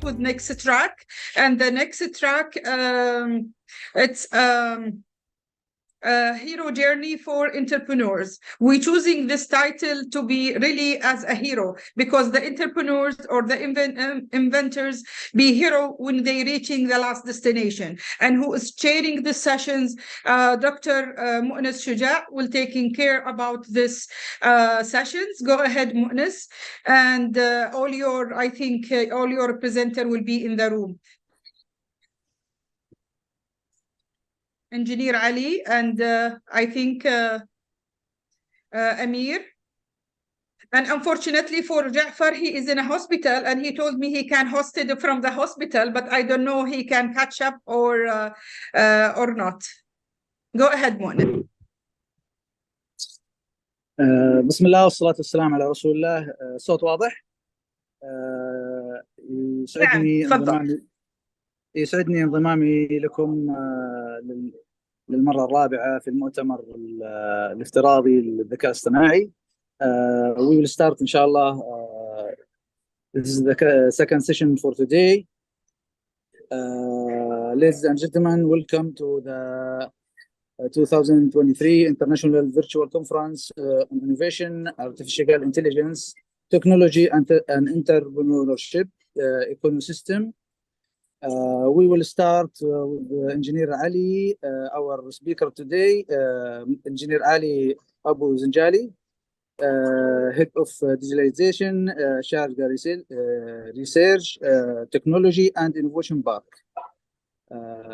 start with next track, and the next track, it's hero journey for entrepreneurs. We're choosing this title to be really as a hero, because the entrepreneurs or the inventors be hero when they reaching the last destination. And who is chairing the sessions, Dr. Mounes Shujaa, will taking care about this sessions. Go ahead, Mounes, and all your presenter will be in the room. Engineer Ali, and I think Ameer. And unfortunately for Jaafar, he is in a hospital, and he told me he can host it from the hospital, but I don't know he can catch up or not. Go ahead, Mounes. بسم الله والصلاة والسلام على رسول الله. صوت واضح؟ يسعدني انضمامي لكم للمرة الرابعة في المؤتمر الافتراضي للذكاء الاصطناعي. We will start إن شاء الله. This is the second session for today. Ladies and gentlemen, welcome to the 2023 International Virtual Conference on Innovation, Artificial Intelligence, Technology and Entrepreneurship Ecosystem. We will start with Engineer Ali, our speaker today, Engineer Ali abuzinjal, Head of Digitalization, Sharjah Research, Technology and Innovation Park.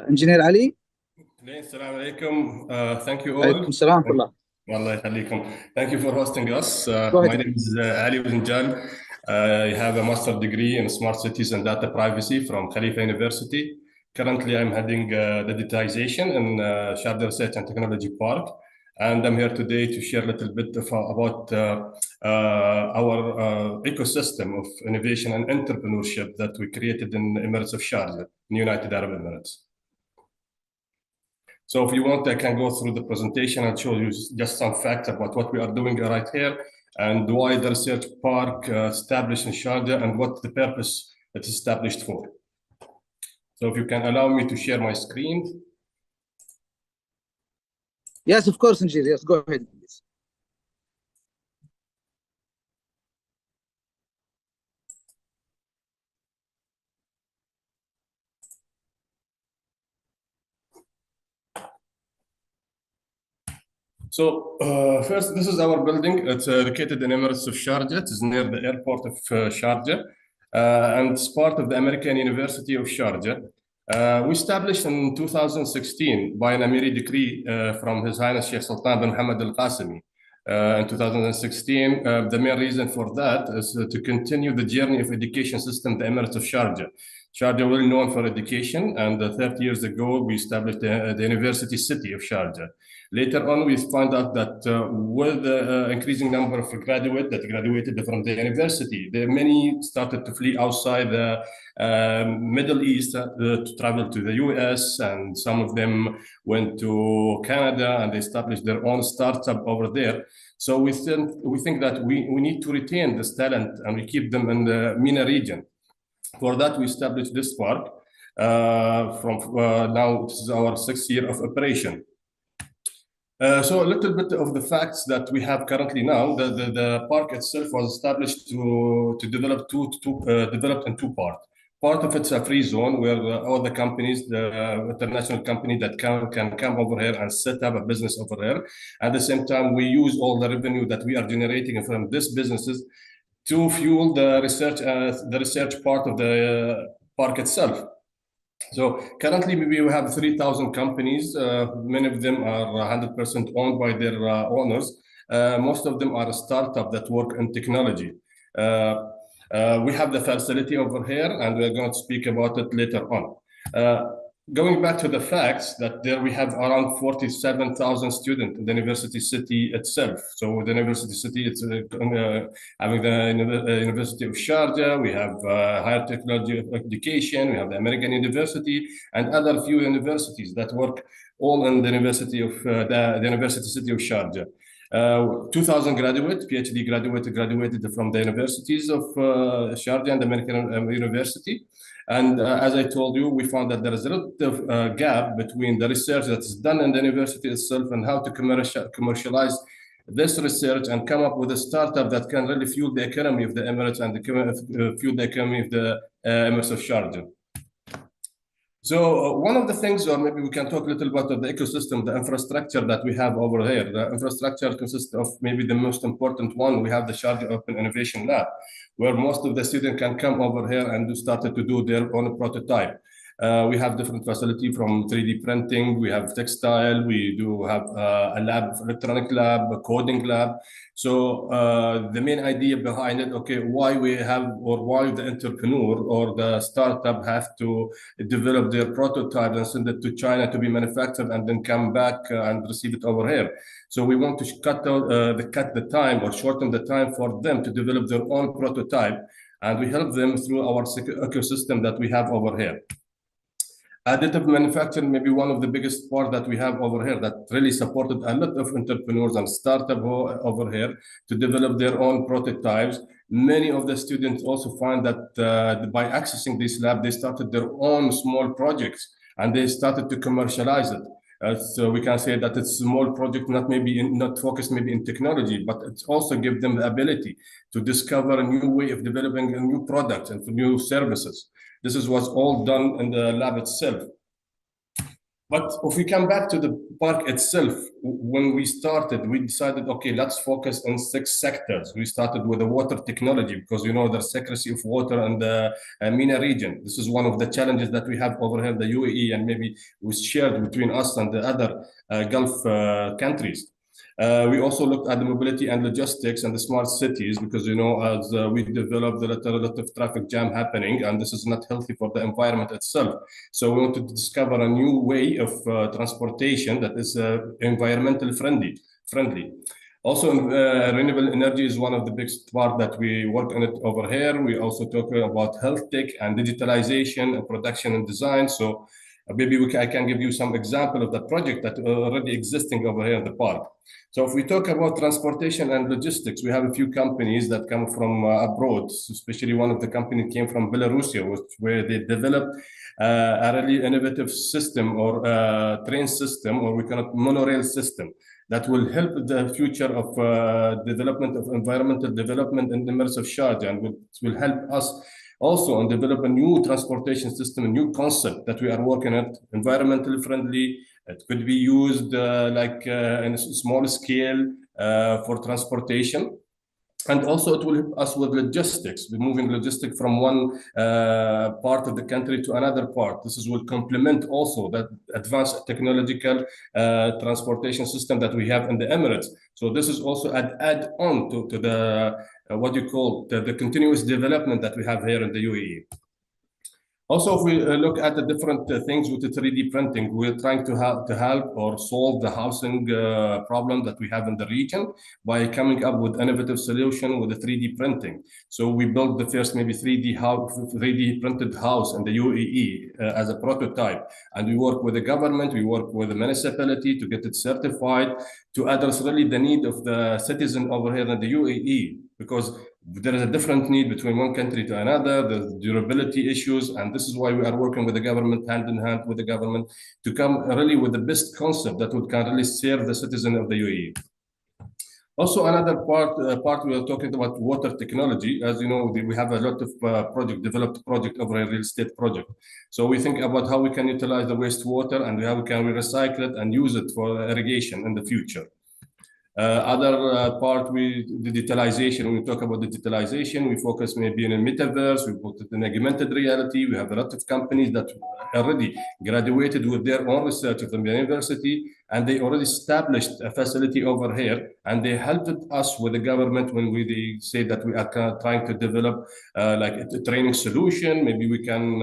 Engineer Ali. Assalamu alaikum. Thank you all. Alaikum salam wa rahmatullah. Wallah yahlikum. Thank you for hosting us. My name is Ali abuzinjal. I have a master's degree in smart cities and data privacy from Khalifa University. Currently, I'm heading the digitization in Sharjah Research and Technology Park. And I'm here today to share a little bit about our ecosystem of innovation and entrepreneurship that we created in the Emirates of Sharjah, in United Arab Emirates. So if you want, I can go through the presentation and show you just some facts about what we are doing right here and why the research park established in Sharjah and what the purpose it's established for. So if you can allow me to share my screen. Yes, of course, Engineer. Yes, go ahead, please. So first, this is our building. It's located in Emirates of Sharjah. It is near the airport of Sharjah, and it's part of the American University of Sharjah. We established in 2016 by an Ameer decree from His Highness Sheikh Sultan bin Mohammed Al Qasimi. In 2016, the main reason for that is to continue the journey of education system in the Emirates of Sharjah. Sharjah well known for education, and 30 years ago we established the University City of Sharjah. Later on, we found out that with the increasing number of graduates that graduated from the university, many started to flee outside the Middle East to travel to the US, and some of them went to Canada and they established their own startup over there. So we think that we need to retain this talent and we keep them in the MENA region. For that, we established this park. Now this is our 6th year of operation. So a little bit of the facts that we have currently now. The park itself was established to develop developed in two parts. Part of it's a free zone where all the companies, the international company that can come over here and set up a business over here. At the same time, we use all the revenue that we are generating from these businesses to fuel the research part of the park itself. So currently, we have 3,000 companies. Many of them are 100% owned by their owners. Most of them are startups that work in technology. We have the facility over here, and we're going to speak about it later on. Going back to the facts, that there we have around 47,000 students in the university city itself. So the university city, it's having the University of Sharjah, we have higher technology education, we have the American University, and other few universities that work all in the university of the university city of Sharjah. 2,000 graduates, PhD graduated from the universities of Sharjah and American University. And as I told you, we found that there is a lot of gap between the research that is done in the university itself and how to commercialize this research and come up with a startup that can really fuel the economy of the Emirates and fuel the economy of the Emirates of Sharjah. So one of the things, or maybe we can talk a little bit of the ecosystem, the infrastructure that we have over here. The infrastructure consists of maybe the most important one. We have the Sharjah Open Innovation Lab, where most of the students can come over here and started to do their own prototype. We have different facility from 3D printing, we have textile, we do have a lab, electronic lab, a coding lab. So the main idea behind it, okay, why we have, or why the entrepreneur or the startup have to develop their prototype and send it to China to be manufactured and then come back and receive it over here. So we want to cut the time or shorten the time for them to develop their own prototype, and we help them through our ecosystem that we have over here. Additive manufacturing may be one of the biggest part that we have over here that really supported a lot of entrepreneurs and startups over here to develop their own prototypes. Many of the students also find that by accessing this lab, they started their own small projects and they started to commercialize it. So we can say that it's a small project, not focused maybe in technology, but it also gives them the ability to discover a new way of developing a new product and new services. This is what's all done in the lab itself. But if we come back to the park itself, when we started, we decided, okay, let's focus on 6 sectors. We started with the water technology because, you know, there's scarcity of water in the MENA region. This is one of the challenges that we have over here in the UAE, and maybe was shared between us and the other Gulf countries. We also looked at the mobility and logistics and the smart cities because, you know, as we developed a lot of traffic jam happening, and this is not healthy for the environment itself. So we wanted to discover a new way of transportation that is environmentally friendly. Also, renewable energy is one of the biggest part that we work on it over here. We also talk about health tech and digitalization and production and design. So maybe I can give you some example of the project that already existing over here in the park. So if we talk about transportation and logistics, we have a few companies that come from abroad, especially one of the companies came from Belarus, where they developed a really innovative system or train system, or we call it monorail system, that will help the future of development of environmental development in the Emirates of Sharjah, and will help us also and develop a new transportation system, a new concept that we are working at, environmentally friendly. It could be used in a small scale for transportation. And also it will help us with logistics, moving logistics from one part of the country to another part. This will complement also that advanced technological transportation system that we have in the Emirates. So this is also add on to the the continuous development that we have here in the UAE. Also, if we look at the different things with the 3D printing, we're trying to help or solve the housing problem that we have in the region by coming up with innovative solution with the 3D printing. So we built the first maybe 3D printed house in the UAE as a prototype, and we work with the government, we work with the municipality to get it certified to address really the need of the citizen over here in the UAE, because there is a different need between one country to another, the durability issues, and this is why we are working with the government, hand in hand with the government, to come really with the best concept that can really serve the citizen of the UAE. Also, another part we are talking about water technology. As you know, we have a lot of developed project over a real estate project. So we think about how we can utilize the wastewater and how we can recycle it and use it for irrigation in the future. Other part, the digitalization. When we talk about digitalization, we focus maybe in a metaverse, we put it in augmented reality. We have a lot of companies that already graduated with their own research from the university, and they already established a facility over here, and they helped us with the government when they say that we are trying to develop like a training solution. Maybe we can,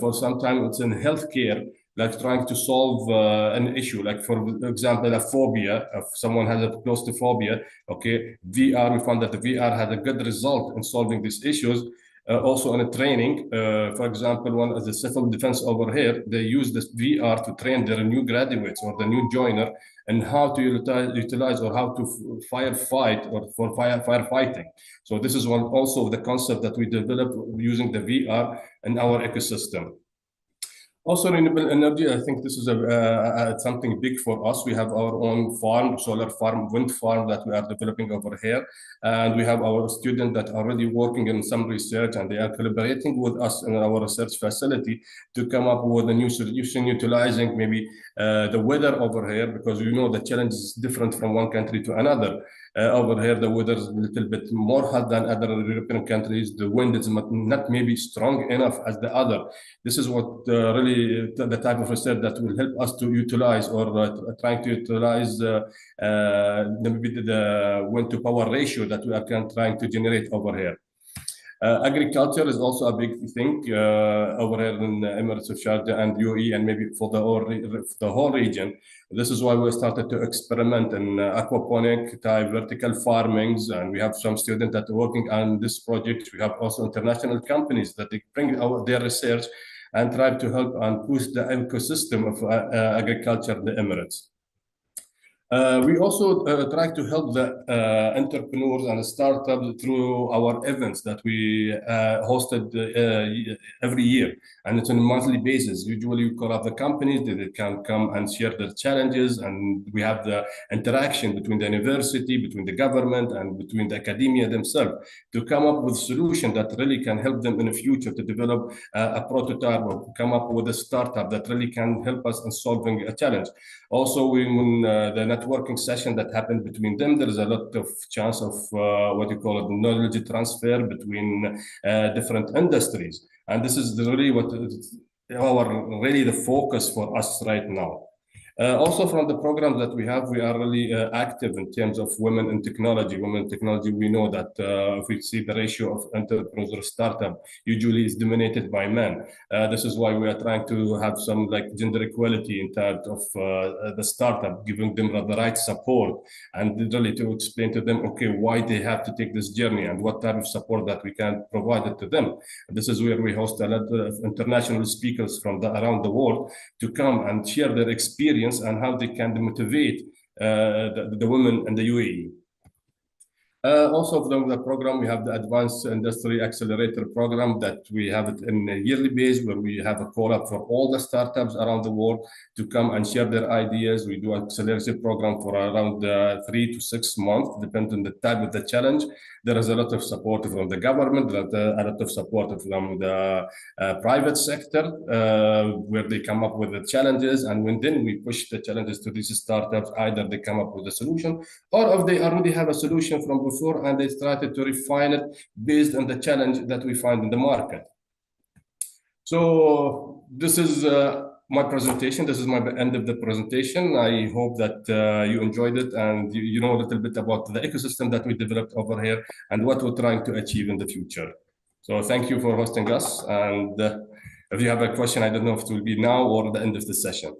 for some time, it's in healthcare, like trying to solve an issue, like for example, a phobia. If someone has a claustrophobia, okay, VR, we found that the VR had a good result in solving these issues. Also on a training, for example, one as a civil defense over here, they use this VR to train their new graduates or the new joiner and how to utilize or how to firefight or for firefighting. So this is one also the concept that we developed using the VR in our ecosystem. Also, renewable energy, I think this is something big for us. We have our own farm, solar farm, wind farm that we are developing over here. And we have our students that are already working in some research, and they are collaborating with us in our research facility to come up with a new solution utilizing maybe the weather over here, because you know the challenge is different from one country to another. Over here, the weather is a little bit more hot than other European countries. The wind is not maybe strong enough as the other. This is what really the type of research that will help us to utilize or trying to utilize maybe the wind to power ratio that we are trying to generate over here. Agriculture is also a big thing over here in the Emirates of Sharjah and UAE, and maybe for the whole region. This is why we started to experiment in aquaponic type vertical farmings, and we have some students that are working on this project. We have also international companies that they bring their research and try to help and push the ecosystem of agriculture in the Emirates. We also try to help the entrepreneurs and startups through our events that we hosted every year, and it's on a monthly basis. Usually we call up the companies that they can come and share their challenges, and we have the interaction between the university, between the government, and between the academia themselves to come up with a solution that really can help them in the future to develop a prototype or come up with a startup that really can help us in solving a challenge. Also, when the networking session that happened between them, there is a lot of chance of what you call it, knowledge transfer between different industries. And this is really what really the focus for us right now. Also, from the programs that we have, we are really active in terms of women in technology. Women in technology, we know that if we see the ratio of entrepreneurs or startup, usually is dominated by men. This is why we are trying to have some like gender equality in terms of the startup, giving them the right support and really to explain to them, okay, why they have to take this journey and what type of support that we can provide it to them. This is where we host a lot of international speakers from around the world to come and share their experience and how they can motivate the women in the UAE. Also, from the program, we have the Advanced Industry Accelerator program that we have it in a yearly base, where we have a call up for all the startups around the world to come and share their ideas. We do an acceleration program for around 3 to 6 months, depending on the type of the challenge. There is a lot of support from the government, a lot of support from the private sector, where they come up with the challenges. And when then we push the challenges to these startups, either they come up with a solution, or if they already have a solution from before and they started to refine it based on the challenge that we find in the market. So this is my presentation. This is my end of the presentation. I hope that you enjoyed it and you know a little bit about the ecosystem that we developed over here and what we're trying to achieve in the future. So thank you for hosting us. And if you have a question, I don't know if it will be now or the end of the session.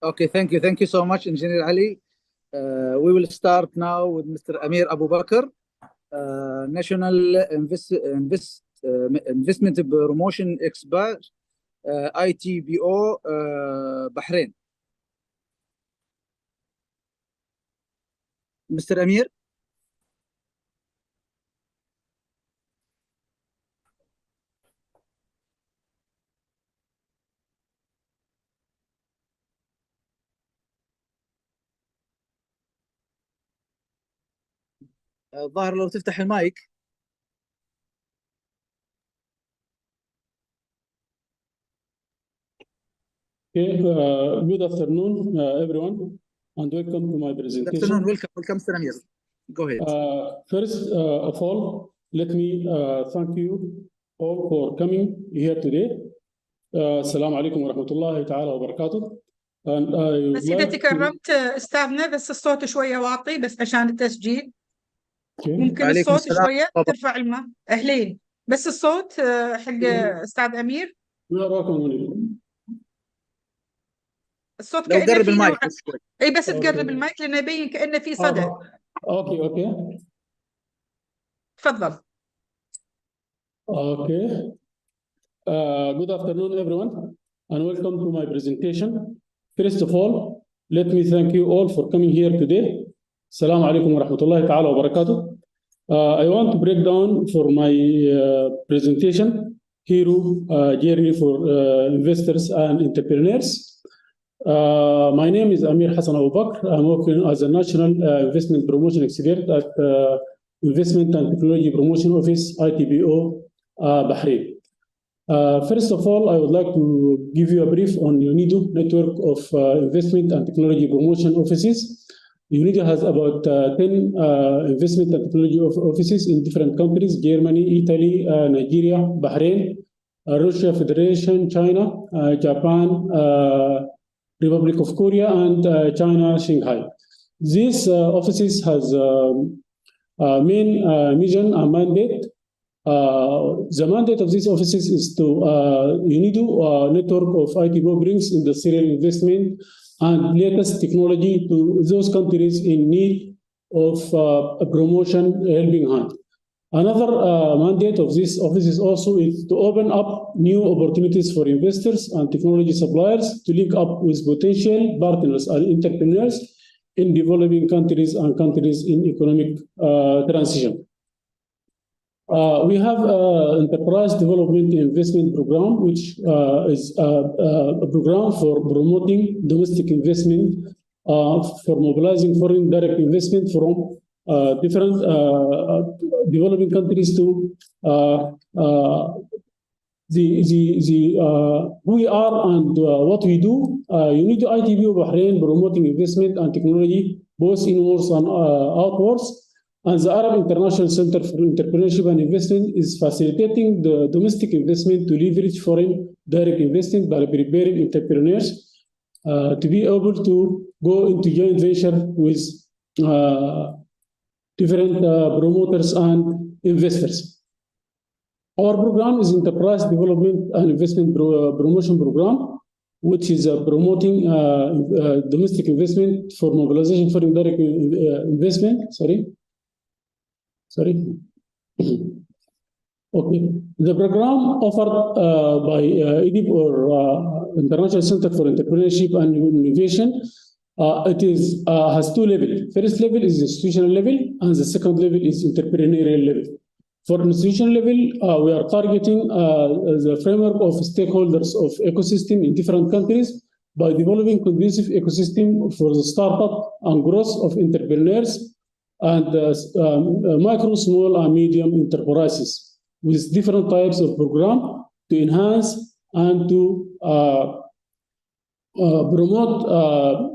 Okay, thank you. Thank you so much, Engineer Ali. We will start now with Mr. Ameer Abubakr, National Investment Promotion Expert, ITBO, Bahrain. Mr. Ameer. ظاهر لو تفتح المايك. Okay, good afternoon, everyone, and welcome to my presentation. Good afternoon, welcome, Mr. Ameer. Go ahead. First of all, let me thank you all for coming here today. Assalamu alaikum wa rahmatullahi ta'ala wa barakatuh. بس إذا تكرمت أستاذنا بس الصوت شوية واطي بس عشان التسجيل. ممكن الصوت شوية ترفع الماء. أهلين بس الصوت حق أستاذ أمير. الصوت لو قرب المايك اي بس تقرب المايك لانه يبين كانه في صدى. اوكي تفضل. Okay. Good afternoon, everyone, and welcome to my presentation. First of all, let me thank you all for coming here today. Assalamu alaikum wa rahmatullahi ta'ala wa barakatuh. I want to break down for my presentation, Hero Journey for Investors and Entrepreneurs. My name is Ameer Hassan Abubakr. I'm working as a National Investment Promotion Expert at Investment and Technology Promotion Office, ITBO, Bahrain. First of all, I would like to give you a brief on UNIDO network of investment and technology promotion offices. UNIDO has about 10 investment and technology offices in different countries: Germany, Italy, Nigeria, Bahrain, Russia Federation, China, Japan, Republic of Korea, and China, Shanghai. These offices has main mission and mandate. The mandate of these offices is to UNIDO network of ITBO brings industrial investment and latest technology to those countries in need of a promotion helping hand. Another mandate of this office is also to open up new opportunities for investors and technology suppliers to link up with potential partners and entrepreneurs in developing countries and countries in economic transition. We have an enterprise development investment program, which is a program for promoting domestic investment, for mobilizing foreign direct investment from different developing countries to who we are and what we do. UNIDO ITBO Bahrain promoting investment and technology both inwards and outwards. And the Arab International Center for Entrepreneurship and Investment is facilitating the domestic investment to leverage foreign direct investment by preparing entrepreneurs to be able to go into joint venture with different promoters and investors. Our program is Enterprise Development and Investment Promotion Program, which is promoting domestic investment for mobilization foreign direct investment. Sorry. Okay. The program offered by IDIB or International Center for Entrepreneurship and Innovation, it has two levels. First level is institutional level, and the second level is entrepreneurial level. For institutional level, we are targeting the framework of stakeholders of ecosystem in different countries by developing conducive ecosystem for the startup and growth of entrepreneurs and micro, small, and medium enterprises with different types of program to enhance and to promote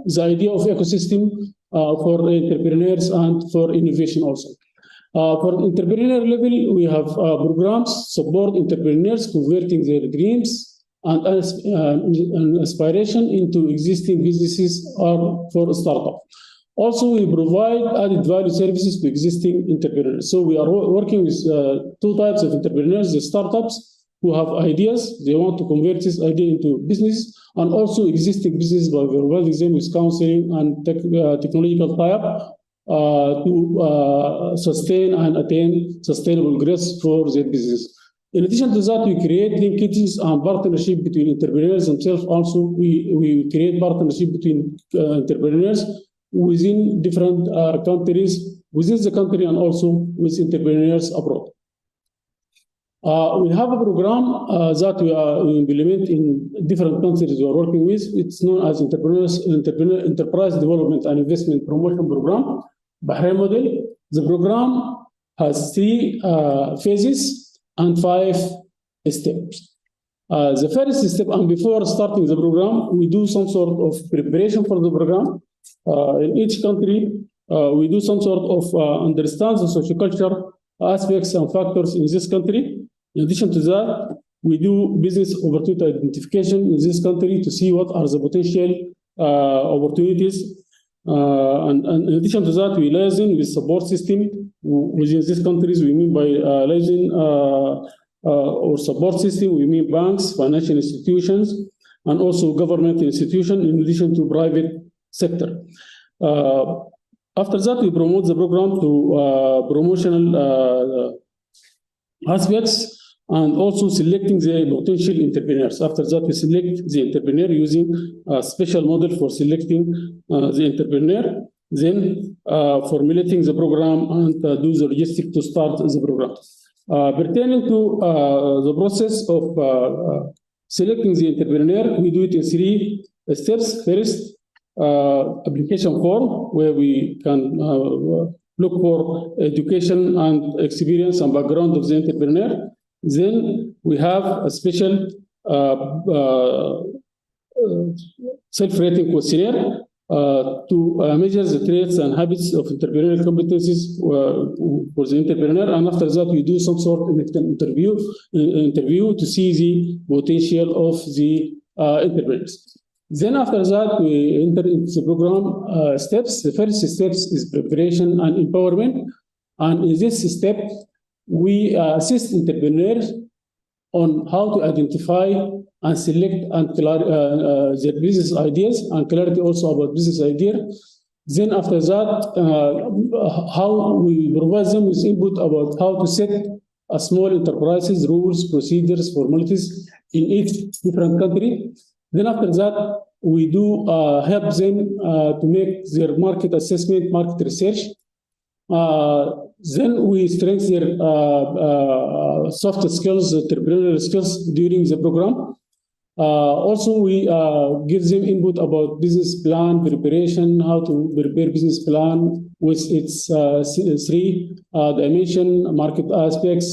the idea of ecosystem for entrepreneurs and for innovation also. For entrepreneur level, we have programs support entrepreneurs converting their dreams and aspiration into existing businesses or for startup. Also, we provide added value services to existing entrepreneurs. So we are working with two types of entrepreneurs: the startups who have ideas, they want to convert this idea into business, and also existing business by providing them with counseling and technological tie-up to sustain and attain sustainable growth for their business. In addition to that, we create linkages and partnership between entrepreneurs themselves. Also, we create partnership between entrepreneurs within different countries, within the country, and also with entrepreneurs abroad. We have a program that we implement in different countries we are working with. It's known as Enterprise Development and Investment Promotion Program, Bahrain model. The program has 3 phases and 5 steps. The first step, and before starting the program, we do some sort of preparation for the program. In each country, we do some sort of understand the sociocultural aspects and factors in this country. In addition to that, we do business opportunity identification in this country to see what are the potential opportunities. And in addition to that, we liaison with support system within these countries. We mean by liaison or support system, we mean banks, financial institutions, and also government institutions, in addition to private sector. After that, we promote the program to promotional aspects and also selecting the potential entrepreneurs. After that, we select the entrepreneur using a special model for selecting the entrepreneur, then formulating the program and do the logistics to start the program. Pertaining to the process of selecting the entrepreneur, we do it in 3 steps. First, application form, where we can look for education and experience and background of the entrepreneur. Then we have a special self-rating questionnaire to measure the traits and habits of entrepreneurial competencies for the entrepreneur. And after that, we do some sort of interview to see the potential of the entrepreneurs. Then after that, we enter into the program steps. The first steps is preparation and empowerment. And in this step, we assist entrepreneurs on how to identify and select and their business ideas, and clarity also about business idea. Then after that, how we provide them with input about how to set a small enterprises, rules, procedures, formalities in each different country. Then after that, we do help them to make their market assessment, market research. Then we strengthen their soft skills, entrepreneurial skills during the program. Also, we give them input about business plan preparation, how to prepare business plan with its 3 dimension, market aspects,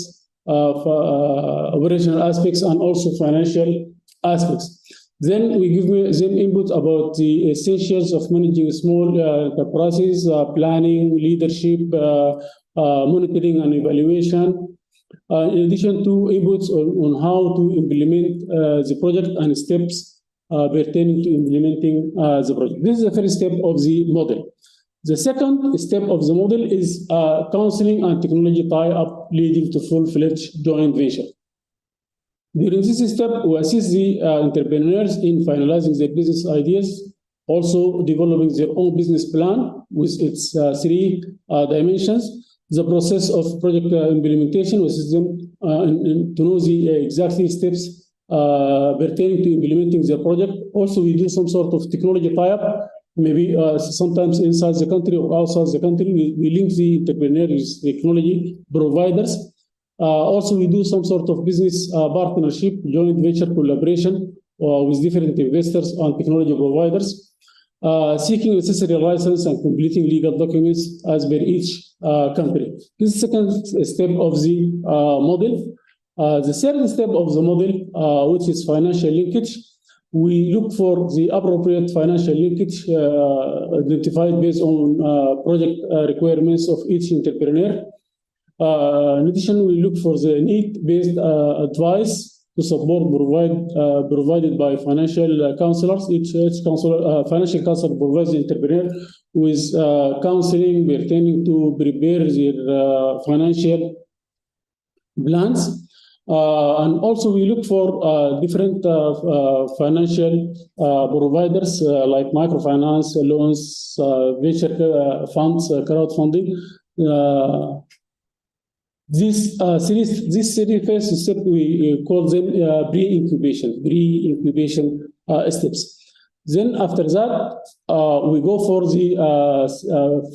operational aspects, and also financial aspects. Then we give them input about the essentials of managing small enterprises, planning, leadership, monitoring and evaluation, in addition to inputs on how to implement the project and steps pertaining to implementing the project. This is the first step of the model. The second step of the model is counseling and technology tie-up leading to full-fledged joint venture. During this step, we assist the entrepreneurs in finalizing their business ideas, also developing their own business plan with its 3 dimensions. The process of project implementation, we assist them to know the exact steps pertaining to implementing their project. Also, we do some sort of technology tie-up, maybe sometimes inside the country or outside the country. We link the entrepreneurs with technology providers. Also, we do some sort of business partnership, joint venture collaboration with different investors and technology providers, seeking necessary license and completing legal documents as per each country. This is the second step of the model. The third step of the model, which is financial linkage, we look for the appropriate financial linkage identified based on project requirements of each entrepreneur. In addition, we look for the need-based advice to support provided by financial counselors. Each financial counselor provides the entrepreneur with counseling pertaining to prepare their financial plans. And also, we look for different financial providers like microfinance, loans, venture funds, crowdfunding. This first step, we call them pre-incubation steps. Then after that, we go for the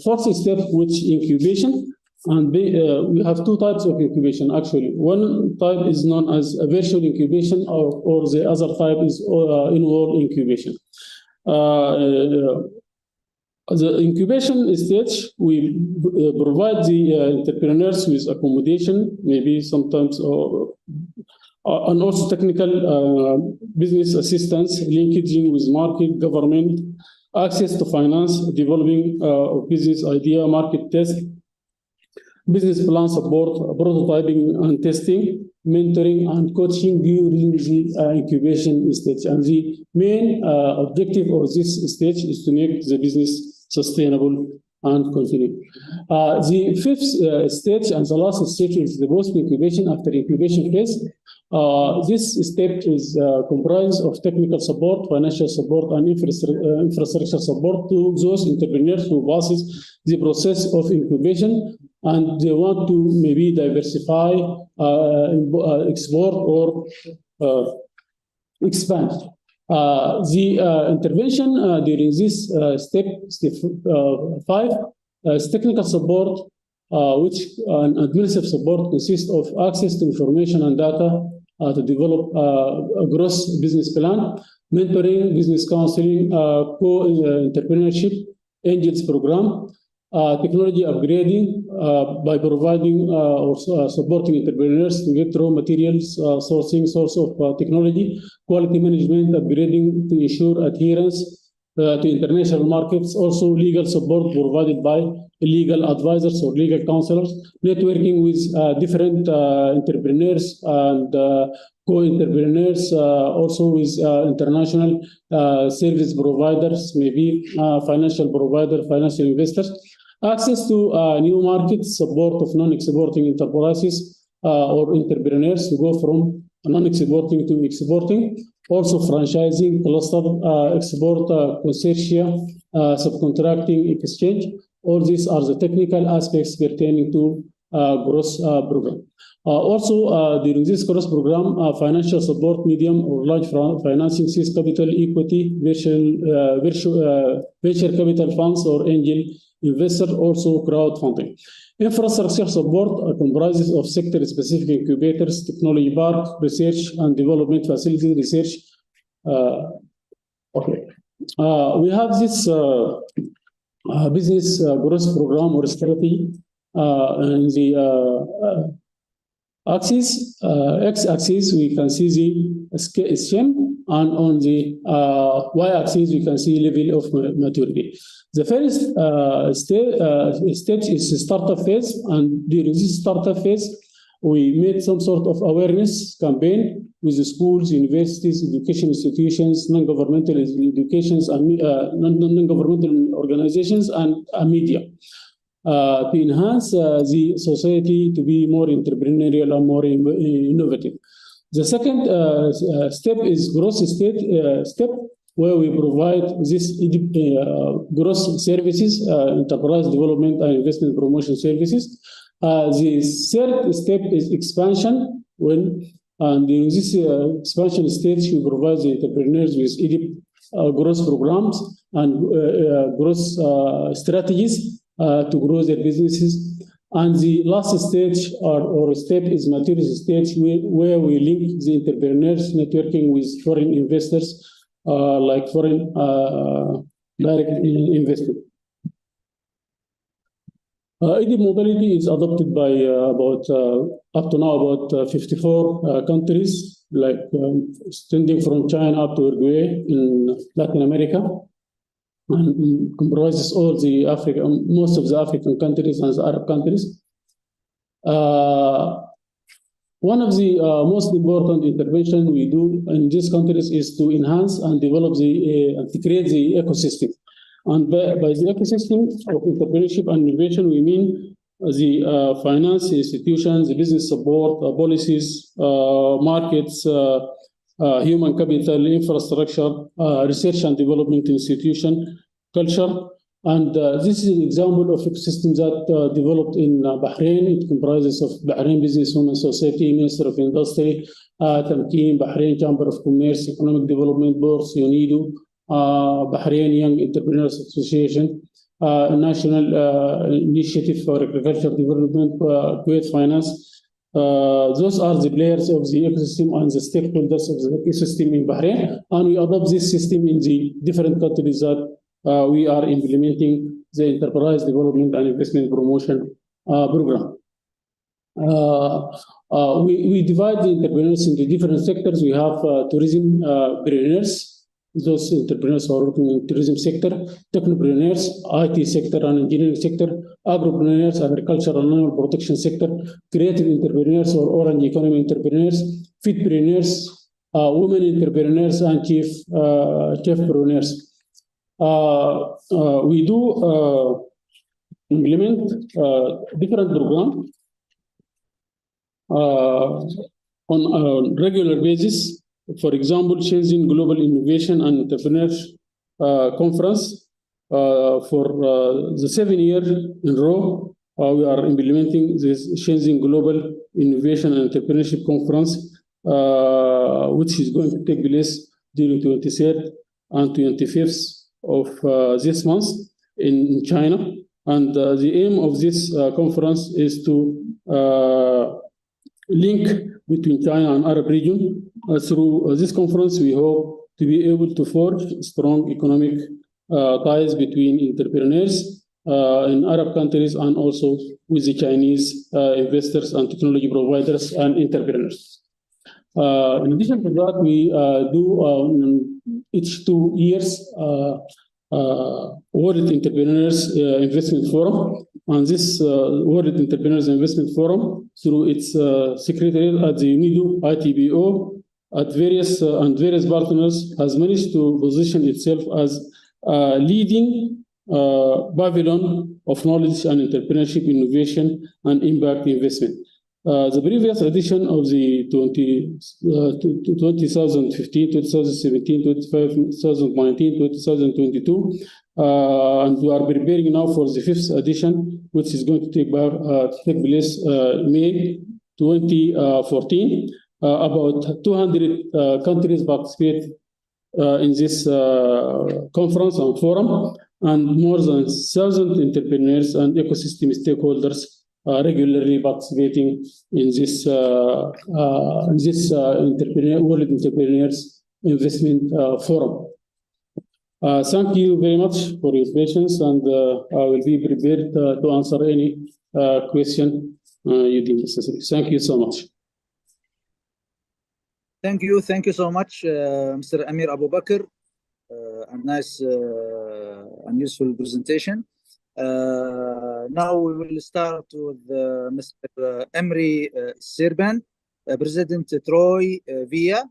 fourth step, which incubation. And we have 2 types of incubation, actually. One type is known as a virtual incubation, or the other type is in-world incubation. The incubation stage, we provide the entrepreneurs with accommodation, maybe sometimes, and also technical business assistance, linking with market, government, access to finance, developing business idea, market test, business plan support, prototyping and testing, mentoring and coaching during the incubation stage. And the main objective of this stage is to make the business sustainable and continue. The fifth stage and the last stage is the post-incubation after incubation phase. This step is comprised of technical support, financial support, and infrastructure support to those entrepreneurs who passes the process of incubation and they want to maybe diversify, export, or expand. The intervention during this step 5 is technical support, which administrative support consists of access to information and data to develop a gross business plan, mentoring, business counseling, co-entrepreneurship, angels program, technology upgrading by providing or supporting entrepreneurs to get raw materials, sourcing source of technology, quality management, upgrading to ensure adherence to international markets, also legal support provided by legal advisors or legal counselors, networking with different entrepreneurs and co-entrepreneurs, also with international service providers, maybe financial provider, financial investors, access to new markets, support of non-exporting enterprises or entrepreneurs to go from non-exporting to exporting, also franchising, cluster, export, consortia, subcontracting, exchange. All these are the technical aspects pertaining to gross program. Also, during this gross program, financial support, medium or large financing, sees capital, equity, venture capital funds, or angel investor, also crowdfunding. Infrastructure support comprises of sector-specific incubators, technology park, research and development facilities, research. We have this business growth program or strategy in the axis, x-axis, we can see the scheme, and on the y-axis, we can see level of maturity. The first stage is the startup phase, and during this startup phase, we made some sort of awareness campaign with the schools, universities, education institutions, non-governmental educations, and non-governmental organizations, and media to enhance the society to be more entrepreneurial and more innovative. The second step is growth step, where we provide this growth services, enterprise development and investment promotion services. The third step is expansion, and in this expansion stage, we provide the entrepreneurs with growth programs and growth strategies to grow their businesses. And the last stage or step is maturity stage, where we link the entrepreneurs networking with foreign investors, like foreign direct investment. EDIP modality is adopted by up to now about 54 countries, like extending from China up to Uruguay in Latin America, and comprises all the most of the African countries and the Arab countries. One of the most important interventions we do in these countries is to enhance and develop and to create the ecosystem. And by the ecosystem of entrepreneurship and innovation, we mean the finance institutions, the business support, policies, markets, human capital, infrastructure, research and development institution, culture. And this is an example of ecosystems that developed in Bahrain. It comprises of Bahrain Businesswomen Society, Minister of Industry, Tamkeen, Bahrain Chamber of Commerce, Economic Development Board, UNIDO, Bahrain Young Entrepreneurs Association, National Initiative for Agriculture Development, Kuwait Finance. Those are the players of the ecosystem and the stakeholders of the ecosystem in Bahrain. And we adopt this system in the different countries that we are implementing the enterprise development and investment promotion program. We divide the entrepreneurs into different sectors. We have tourism entrepreneurs, those entrepreneurs who are working in the tourism sector, technopreneurs, IT sector and engineering sector, agropreneurs, agriculture and animal protection sector, creative entrepreneurs or orange economy entrepreneurs, feedpreneurs, women entrepreneurs, and chefpreneurs. We do implement different programs on a regular basis. For example, changing global innovation and entrepreneurship conference for the 7 years in a row. We are implementing this changing global innovation and entrepreneurship conference, which is going to take place during 23rd and 25th of this month in China. And the aim of this conference is to link between China and Arab region. Through this conference, we hope to be able to forge strong economic ties between entrepreneurs in Arab countries and also with the Chinese investors and technology providers and entrepreneurs. In addition to that, we do each 2 years World Entrepreneurs Investment Forum, and this World Entrepreneurs Investment Forum, through its secretariat at the UNIDO, ITBO, at various partners, has managed to position itself as a leading pavilion of knowledge and entrepreneurship, innovation, and impact investment. The previous edition of the 2015, 2017, 2019, 2022, and we are preparing now for the 5th edition, which is going to take place May 2014. About 200 countries participate in this conference and forum, and more than 1,000 entrepreneurs and ecosystem stakeholders regularly participating in this World Entrepreneurs Investment Forum. Thank you very much for your patience, and I will be prepared to answer any question you deem necessary. Thank you so much. Thank you so much, Mr. Ameer Abubakr, and nice and useful presentation. Now we will start with Mr. Emre Serban, President Troy Via.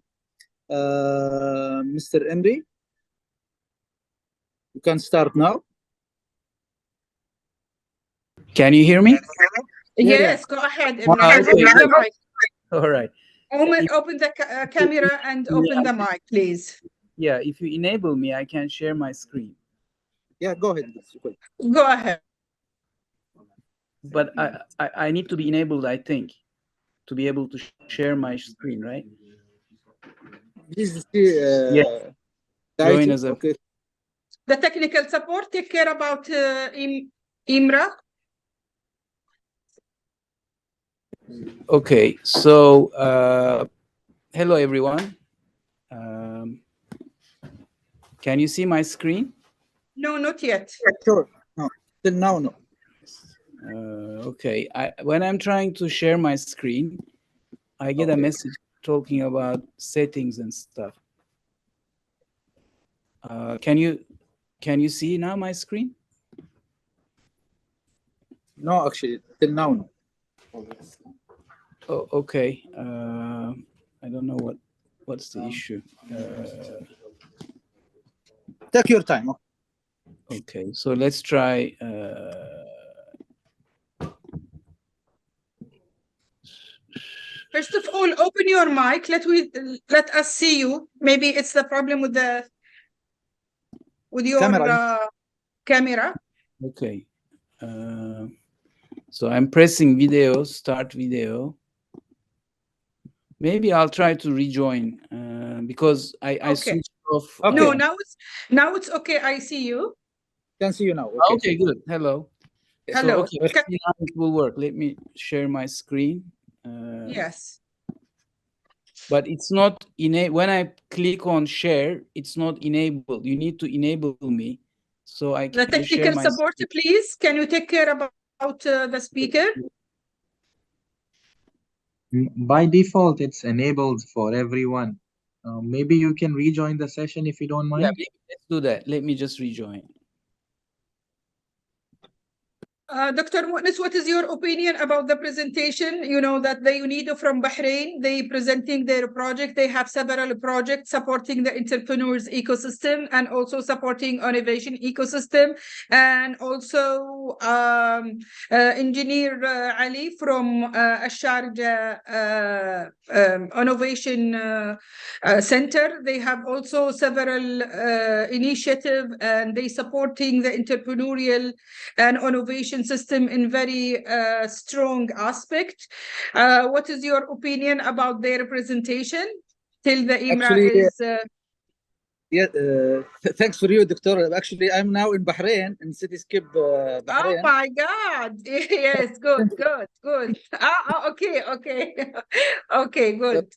Mr. Emre, you can start now. Can you hear me? Yes, go ahead, Emre. Okay. Open the mic. All right. Open the camera and open the mic, please. Yeah, if you enable me, I can share my screen. Yeah, go ahead. Go ahead. But I need to be enabled, I think, to be able to share my screen, right? Please, Yeah. Join as a... Okay. The technical support take care about Imra. Okay, so hello everyone. Can you see my screen? No, not yet. Sure. No, till now, no. Okay, when I'm trying to share my screen, I get a message talking about settings and stuff. Can you see now my screen? No, actually, till now, no. Oh, okay. I don't know what's the issue. Take your time. Okay, so let's try. First of all, open your mic. Let us see you. Maybe it's the problem with your camera. Okay. So I'm pressing video, start video. Maybe I'll try to rejoin because I switched off. Okay. No, now it's okay. I see you. Can see you now. Okay, good. Hello. Hello. So, okay, now it will work. Let me share my screen. Yes. But it's not when I click on share, it's not enabled. You need to enable me so I can The technical support, please. Can you take care about the speaker? By default, it's enabled for everyone. Maybe you can rejoin the session if you don't mind. Yeah, let's do that. Let me just rejoin. Dr. Mounes, what is your opinion about the presentation? You know that the UNIDO from Bahrain, they presenting their project. They have several projects supporting the entrepreneurs ecosystem and also supporting innovation ecosystem. And also Engineer Ali from Sharjah Innovation Center. They have also several initiatives and they supporting the entrepreneurial and innovation system in very strong aspect. What is your opinion about their presentation? Till the IMRA Actually, is... Yeah, thanks for you, Doctor. Actually, I'm now in Bahrain, in cityscape Bahrain. Oh my God! Yes, good. Okay. Okay, good.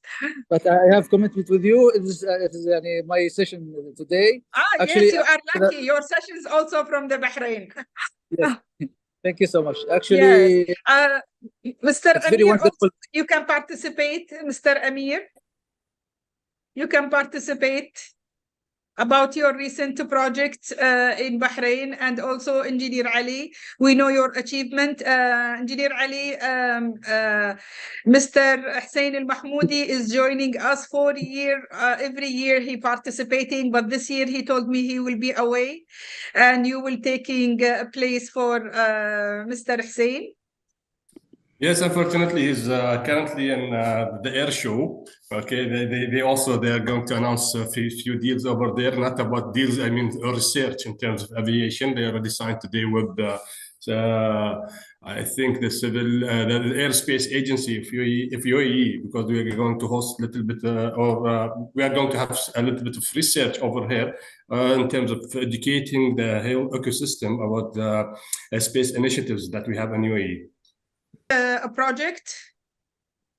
But I have commitment with you. It is my session today. Actually, yes, you are lucky. Your session is also from the Bahrain. Yes. Thank you so much. Actually, yes. Mr. It's Ameer, very wonderful. you can participate, Mr. Ameer. You can participate about your recent project in Bahrain, and also Engineer Ali. We know your achievement. Engineer Ali, Mr. Hussein Al-Mahmoudi is joining us for a year. Every year he participating, but this year he told me he will be away and you will taking a place for Mr. Hussein. Yes, unfortunately, he's currently in the air show. Okay, they are going to announce a few deals over there. Not about deals, I mean research in terms of aviation. They already signed today with I think the the airspace agency of UAE, because we are going to host a little bit we are going to have a little bit of research over here in terms of educating the whole ecosystem about the space initiatives that we have in UAE. A project?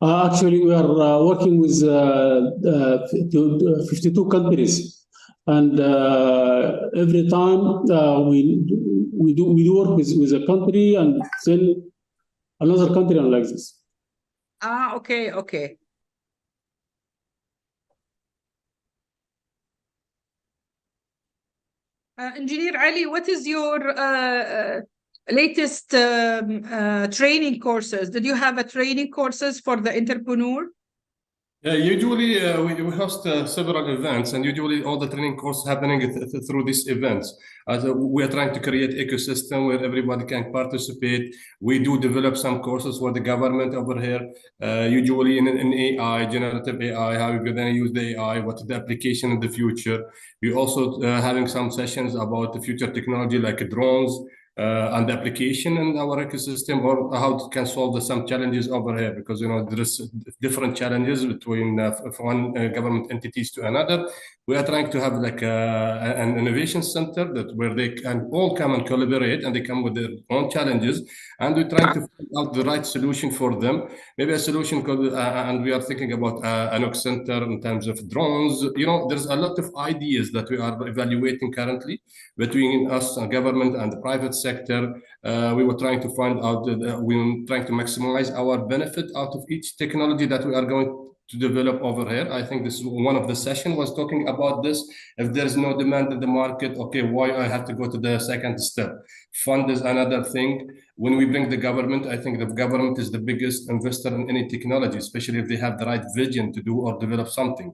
Actually, we are working with 52 countries, and every time we do work with a country and then another country, and like this. Okay. Engineer Ali, what is your latest training courses? Did you have a training courses for the entrepreneur? Usually we host several events, and usually all the training courses happening through these events. We are trying to create ecosystem where everybody can participate. We do develop some courses for the government over here, usually in AI, generative AI, how we're going to use the AI, what's the application in the future. We're also having some sessions about the future technology like drones, and the application in our ecosystem, or how it can solve some challenges over here, because there is different challenges between one government entities to another. We are trying to have like an innovation center where they can all come and collaborate, and they come with their own challenges, and we're trying to find out the right solution for them. Maybe a solution could, and we are thinking about an OC center in terms of drones. There's a lot of ideas that we are evaluating currently between us and government and the private sector. We were trying to find out, we're trying to maximize our benefit out of each technology that we are going to develop over here. I think this is one of the session was talking about this. If there's no demand in the market, okay, why I have to go to the second step? Fund is another thing. When we bring the government, I think the government is the biggest investor in any technology, especially if they have the right vision to do or develop something.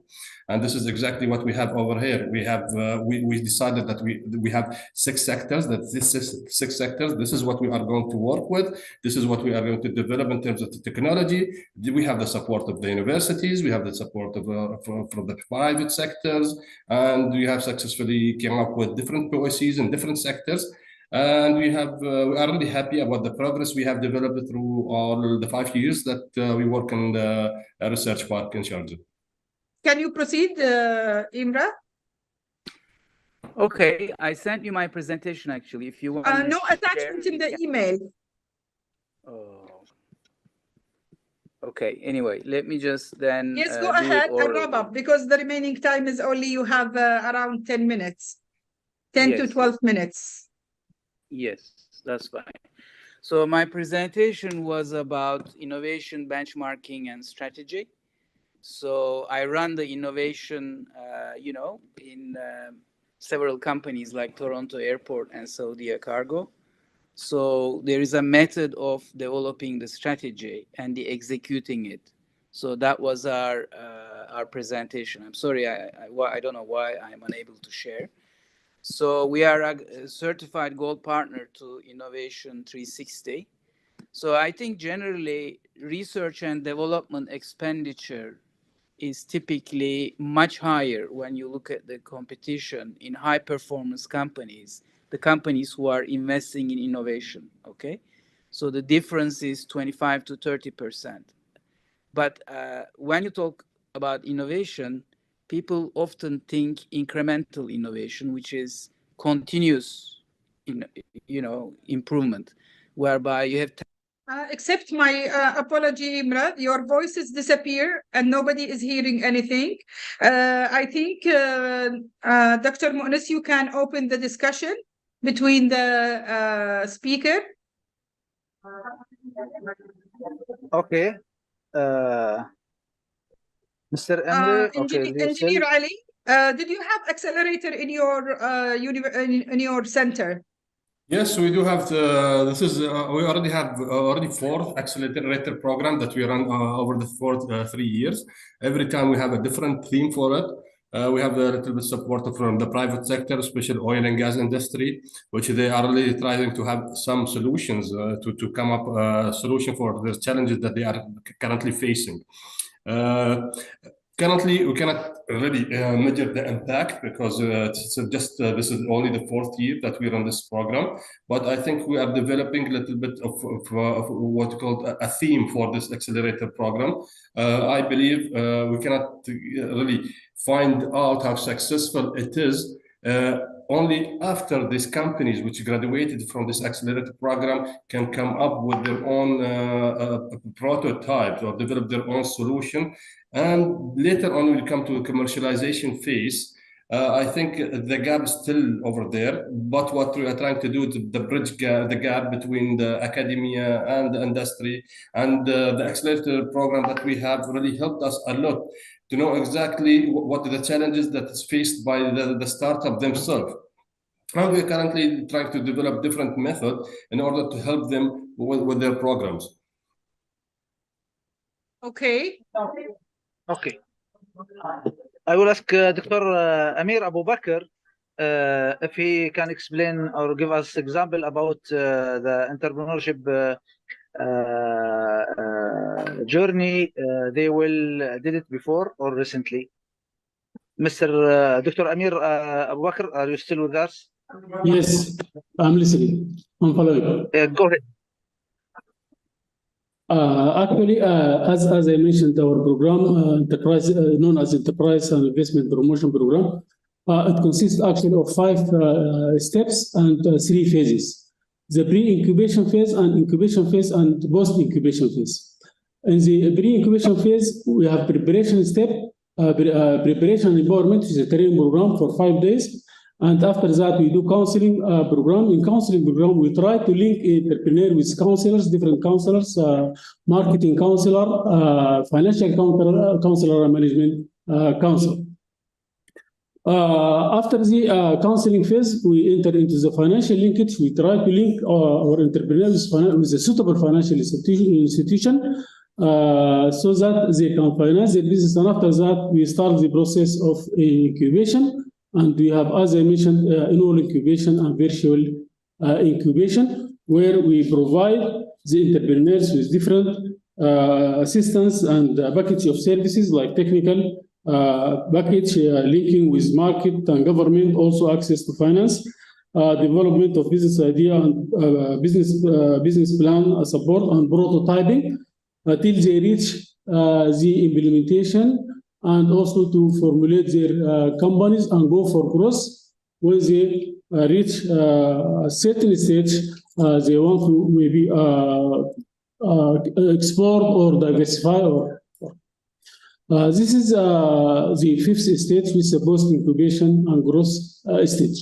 And this is exactly what we have over here. We have we decided that we have 6 sectors. That this six sectors. This is what we are going to work with. This is what we are going to develop in terms of the technology. We have the support of the universities. We have the support of from the private sectors, and we have successfully came up with different policies in different sectors. And we are really happy about the progress we have developed through all the 5 years that we work in the research park in Sharjah. Can you proceed, Imra? Okay, I sent you my presentation actually. If you want, no attachment in the email. Oh. Okay. Anyway, let me just then. Yes, go ahead and wrap up, because the remaining time is only you have around 10 minutes, 10 to 12 minutes. Yes, that's fine. So my presentation was about innovation benchmarking and strategy. So I run the innovation, in several companies like Toronto Airport and Saudia Cargo. So there is a method of developing the strategy and the executing it. So that was our presentation. I'm sorry, I don't know why I'm unable to share. So we are a certified gold partner to Innovation 360. So I think generally research and development expenditure is typically much higher when you look at the competition in high performance companies, the companies who are investing in innovation, okay? So the difference is 25 to 30%. But when you talk about innovation, people often think incremental innovation, which is continuous, improvement, whereby you have. Accept my apology, Imran. Your voices disappear and nobody is hearing anything. I think, Dr. Mounes, you can open the discussion between the speaker. Okay. Mr. Emre, Engineer Ali, did you have accelerator in your in your center? Yes, we do have. We already have 4 accelerator program that we run over the 3 years. Every time we have a different theme for it. We have a little bit support from the private sector, especially oil and gas industry, which they are really trying to have some solutions to come up a solution for the challenges that they are currently facing. Currently, we cannot really measure the impact because this is only the 4th year that we run this program. But I think we are developing a little bit of what you call a theme for this accelerator program. I believe we cannot really find out how successful it is only after these companies which graduated from this accelerator program can come up with their own prototypes or develop their own solution. And later on, we come to a commercialization phase. I think the gap is still over there, but what we are trying to do is to bridge the gap between the academia and the industry, and the accelerator program that we have really helped us a lot to know exactly what are the challenges that is faced by the startup themselves. And we're currently trying to develop different methods in order to help them with their programs. Okay. Okay. I will ask Dr. Ameer Abubakr if he can explain or give us example about the entrepreneurship journey they did it before or recently. Mr. Dr. Ameer Abubakr, are you still with us? Yes, I'm listening. I'm following. Go ahead. Actually, as I mentioned, our program, enterprise, known as Enterprise and Investment Promotion Program, it consists actually of 5 steps and 3 phases: the pre-incubation phase and incubation phase and post-incubation phase. In the pre-incubation phase, we have preparation step, preparation and empowerment, which is a training program for 5 days. And after that, we do counseling program. In counseling program, we try to link entrepreneur with counselors, different counselors, marketing counselor, financial counselor, and management counselor. After the counseling phase, we enter into the financial linkage. We try to link our entrepreneurs with a suitable financial institution so that they can finance their business. And after that, we start the process of incubation. And we have, as I mentioned, in-all incubation and virtual incubation, where we provide the entrepreneurs with different assistance and package of services like technical package, linking with market and government, also access to finance, development of business idea and business plan support and prototyping till they reach the implementation, and also to formulate their companies and go for growth. When they reach a certain stage, they want to maybe export or diversify. This is the 5th stage, which is the post-incubation and growth stage.